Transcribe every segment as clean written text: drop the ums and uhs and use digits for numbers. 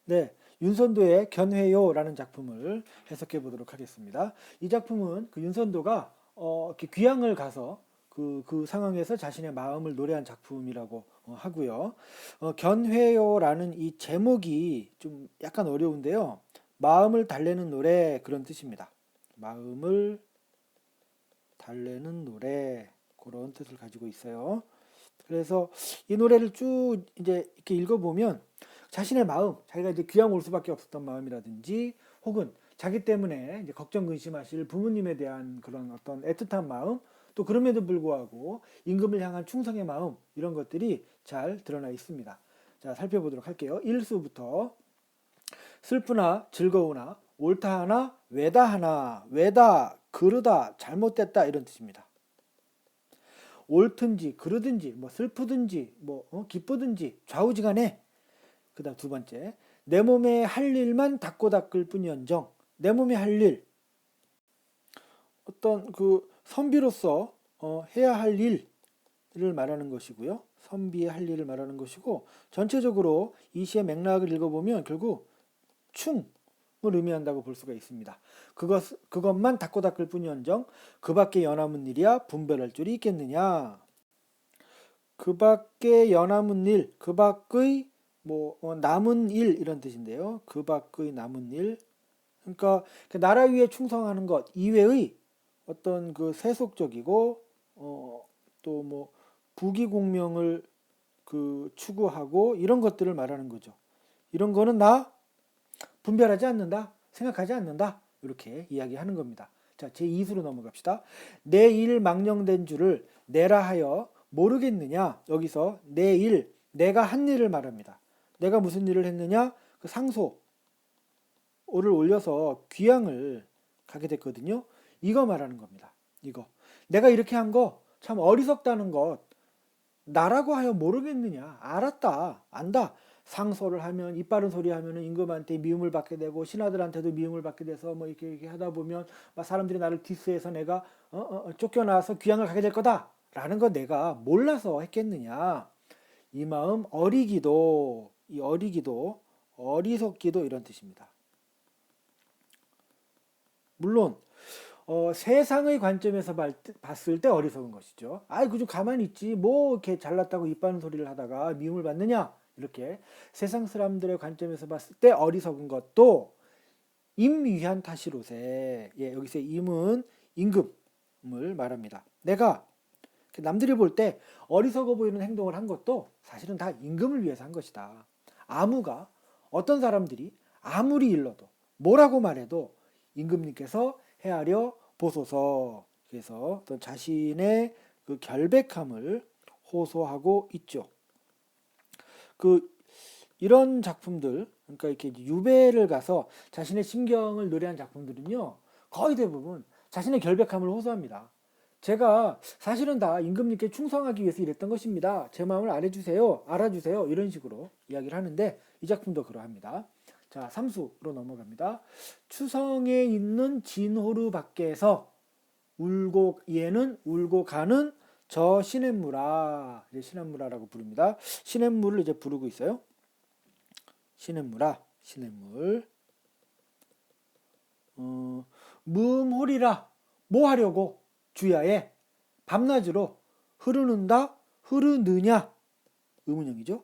네, 윤선도의 견회요라는 작품을 해석해 보도록 하겠습니다. 이 작품은 그 윤선도가 이렇게 귀향을 가서 그 상황에서 자신의 마음을 노래한 작품이라고 하고요. 견회요라는 이 제목이 좀 약간 어려운데요. 마음을 달래는 노래 그런 뜻입니다. 마음을 달래는 노래 그런 뜻을 가지고 있어요. 그래서 이 노래를 쭉 이제 이렇게 읽어보면 자신의 마음, 자기가 이제 귀양 올 수밖에 없었던 마음이라든지 혹은 자기 때문에 이제 걱정 근심하실 부모님에 대한 그런 어떤 애틋한 마음, 또 그럼에도 불구하고 임금을 향한 충성의 마음 이런 것들이 잘 드러나 있습니다. 자, 살펴보도록 할게요. 1수부터 슬프나 즐거우나 옳다 하나 외다 하나 외다 그르다 잘못됐다 이런 뜻입니다. 옳든지 그르든지 뭐 슬프든지 뭐 기쁘든지 좌우지간에. 그다음 두 번째, 내 몸에 할 일만 닦고 닦을 뿐이언정. 내 몸에 할 일, 어떤 그 선비로서 해야 할 일을 말하는 것이고요. 선비의 할 일을 말하는 것이고, 전체적으로 이 시의 맥락을 읽어보면 결국 충을 의미한다고 볼 수가 있습니다. 그것만 닦고 닦을 뿐이언정 그 밖에 연함은 일이야 분별할 줄이 있겠느냐. 그 밖에 연함은 일, 그 밖의 뭐 남은 일 이런 뜻인데요. 그 밖의 남은 일, 그러니까 그 나라 위에 충성하는 것 이외의 어떤 그 세속적이고 또 뭐 부귀공명을 그 추구하고 이런 것들을 말하는 거죠. 이런 거는 나 분별하지 않는다, 생각하지 않는다 이렇게 이야기하는 겁니다. 자, 제2수로 넘어갑시다. 내 일 망령된 줄을 내라 하여 모르겠느냐. 여기서 내 일, 내가 한 일을 말합니다. 내가 무슨 일을 했느냐? 그 상소를 올려서 귀향을 가게 됐거든요. 이거 말하는 겁니다. 이거. 내가 이렇게 한 거 참 어리석다는 것 나라고 하여 모르겠느냐. 알았다. 안다. 상소를 하면 입 바른 소리 하면은 임금한테 미움을 받게 되고 신하들한테도 미움을 받게 돼서 뭐 이렇게 하다 보면 막 사람들이 나를 디스해서 내가 쫓겨나서 귀향을 가게 될 거다라는 거 내가 몰라서 했겠느냐. 이 마음 어리기도, 이 어리기도 어리석기도 이런 뜻입니다. 물론 세상의 관점에서 봤을 때 어리석은 것이죠. 아이, 그좀 가만히 있지. 뭐 이렇게 잘났다고 입 바른 소리를 하다가 미움을 받느냐. 이렇게 세상 사람들의 관점에서 봤을 때 어리석은 것도 임위한 탓이로세. 예, 여기서 임은 임금을 말합니다. 내가 남들이 볼 때 어리석어 보이는 행동을 한 것도 사실은 다 임금을 위해서 한 것이다. 아무가 어떤 사람들이 아무리 일러도 뭐라고 말해도 임금님께서 헤아려 보소서. 그래서 어떤 자신의 그 결백함을 호소하고 있죠. 그 이런 작품들, 그러니까 이렇게 유배를 가서 자신의 심경을 노래한 작품들은요, 거의 대부분 자신의 결백함을 호소합니다. 제가 사실은 다 임금님께 충성하기 위해서 이랬던 것입니다. 제 마음을 알아주세요, 알아주세요. 이런 식으로 이야기를 하는데 이 작품도 그러합니다. 자, 3수로 넘어갑니다. 추성에 있는 진호루 밖에서 울고 얘는 울고 가는 저 시냇물아. 이제 시냇물아라고 부릅니다. 시냇물을 이제 부르고 있어요. 시냇물아, 시냇물. 무음홀이라 뭐 하려고 주야에 밤낮으로 흐르는다 흐르느냐. 의문형이죠.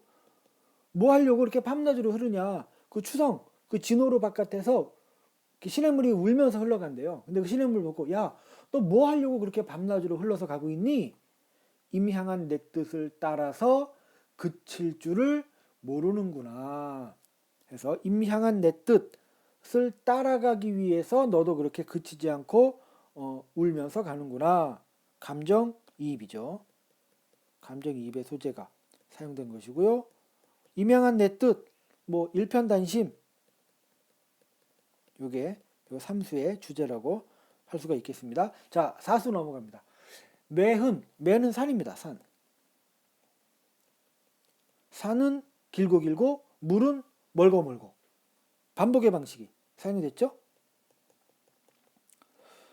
뭐 하려고 이렇게 밤낮으로 흐르냐. 그 추성 그 진호로 바깥에서 시냇물이 울면서 흘러간대요. 근데 그 시냇물 보고 야, 너 뭐 하려고 그렇게 밤낮으로 흘러서 가고 있니? 임향한 내 뜻을 따라서 그칠 줄을 모르는구나. 그래서 임향한 내 뜻을 따라가기 위해서 너도 그렇게 그치지 않고 울면서 가는구나. 감정이입이죠. 감정이입의 소재가 사용된 것이고요. 임향한 내 뜻, 뭐 일편단심, 요게 요 3수의 주제라고 할 수가 있겠습니다. 자, 4수 넘어갑니다. 매는 산입니다. 산. 산은 길고 길고 물은 멀고 멀고. 반복의 방식이 사용이 됐죠.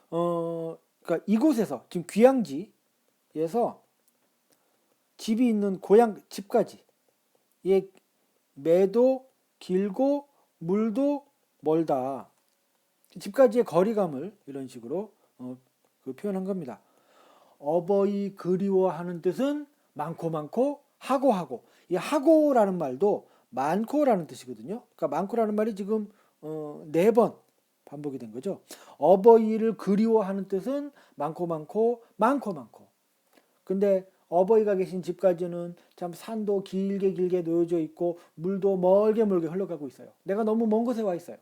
그러니까 이곳에서 지금 귀향지에서 집이 있는 고향 집까지 의 매도 길고 물도 멀다. 집까지의 거리감을 이런 식으로 그 표현한 겁니다. 어버이 그리워하는 뜻은 많고 많고 하고 하고. 이 하고라는 말도 많고라는 뜻이거든요. 그러니까 많고라는 말이 지금 4번 반복이 된 거죠. 어버이를 그리워하는 뜻은 많고 많고 많고 많고. 근데 어버이가 계신 집까지는 참 산도 길게 길게 놓여져 있고 물도 멀게 멀게 흘러가고 있어요. 내가 너무 먼 곳에 와 있어요.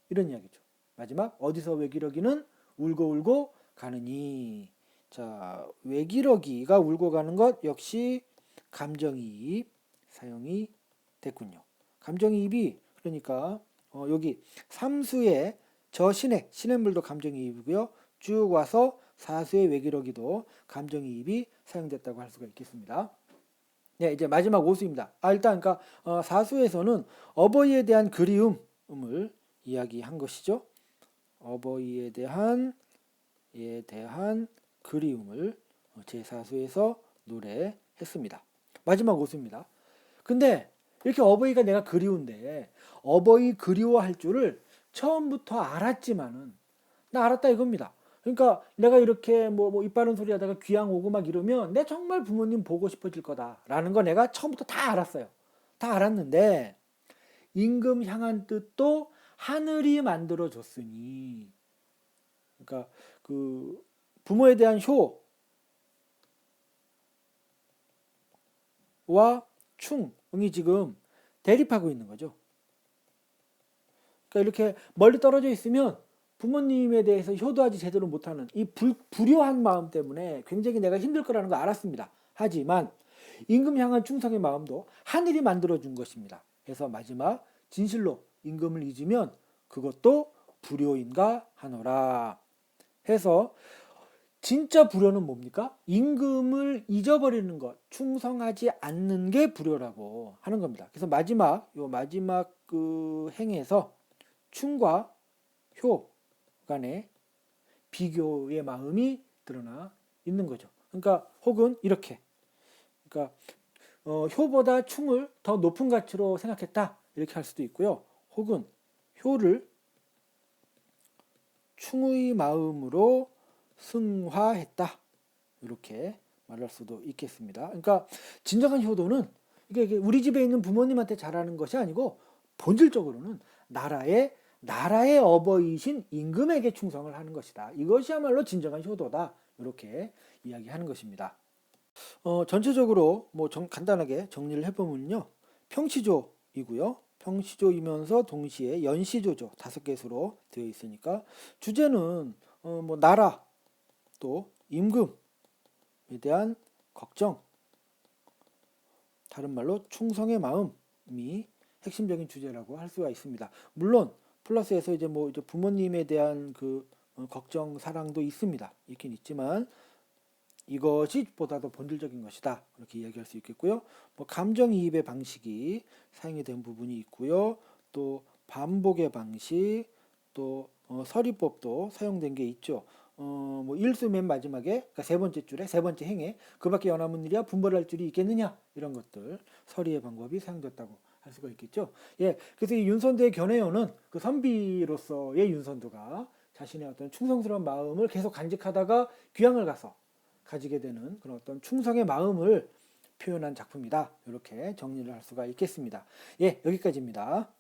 이런 이야기죠. 마지막 어디서 외기러기는 울고 울고 가느니. 자, 외기러기가 울고 가는 것 역시 감정이입 사용이 됐군요. 감정이입이 그러니까 여기 삼수의 저 시냇물도 감정이입이고요. 쭉 와서 사수의 외기러기도 감정이입이 사용됐다고 할 수가 있겠습니다. 네, 이제 마지막 오수입니다. 일단 그러니까 사수에서는 어버이에 대한 그리움을 이야기한 것이죠. 어버이에 대한 그리움을 제4수에서 노래했습니다. 마지막 오수입니다. 근데 이렇게 어버이가 내가 그리운데 어버이 그리워할 줄을 처음부터 알았지만은 나 알았다 이겁니다. 그러니까 내가 이렇게 뭐 입 바른 소리 하다가 귀양 오고 막 이러면 내 정말 부모님 보고 싶어질 거다라는 거 내가 처음부터 다 알았어요. 다 알았는데 임금 향한 뜻도 하늘이 만들어 줬으니 그러니까 그 부모에 대한 효와 충이 지금 대립하고 있는 거죠. 그러니까 이렇게 멀리 떨어져 있으면 부모님에 대해서 효도하지 제대로 못하는 이 불효한 마음 때문에 굉장히 내가 힘들 거라는 거 알았습니다. 하지만 임금 향한 충성의 마음도 하늘이 만들어준 것입니다. 그래서 마지막 진실로 임금을 잊으면 그것도 불효인가 하노라 해서 진짜 불효는 뭡니까? 임금을 잊어버리는 것, 충성하지 않는 게 불효라고 하는 겁니다. 그래서 마지막 그 행에서 충과 효 간의 비교의 마음이 드러나 있는 거죠. 그러니까 혹은 이렇게, 그러니까 효보다 충을 더 높은 가치로 생각했다 이렇게 할 수도 있고요. 혹은 효를 충의 마음으로 승화했다 이렇게 말할 수도 있겠습니다. 그러니까 진정한 효도는 이게 우리 집에 있는 부모님한테 잘하는 것이 아니고 본질적으로는 나라의 어버이신 임금에게 충성을 하는 것이다. 이것이야말로 진정한 효도다. 이렇게 이야기하는 것입니다. 전체적으로 간단하게 정리를 해보면요. 평시조이고요. 평시조이면서 동시에 연시조죠. 5개수로 되어 있으니까 주제는 나라 또 임금에 대한 걱정, 다른 말로 충성의 마음이 핵심적인 주제라고 할 수가 있습니다. 물론 플러스에서 이제 부모님에 대한 그 걱정, 사랑도 있습니다. 있긴 있지만 이것이 보다 더 본질적인 것이다. 이렇게 이야기할 수 있겠고요. 감정이입의 방식이 사용이 된 부분이 있고요. 또 반복의 방식, 또 서리법도 사용된 게 있죠. 일수 맨 마지막에 그러니까 3번째 줄에 3번째 행에 그밖에 연함은 일이야 분벌할 줄이 있겠느냐 이런 것들 서리의 방법이 사용됐다고 할 수가 있겠죠. 예, 그래서 이 윤선도의 견해어는 그 선비로서의 윤선도가 자신의 어떤 충성스러운 마음을 계속 간직하다가 귀향을 가서 가지게 되는 그런 어떤 충성의 마음을 표현한 작품이다. 이렇게 정리를 할 수가 있겠습니다. 예, 여기까지입니다.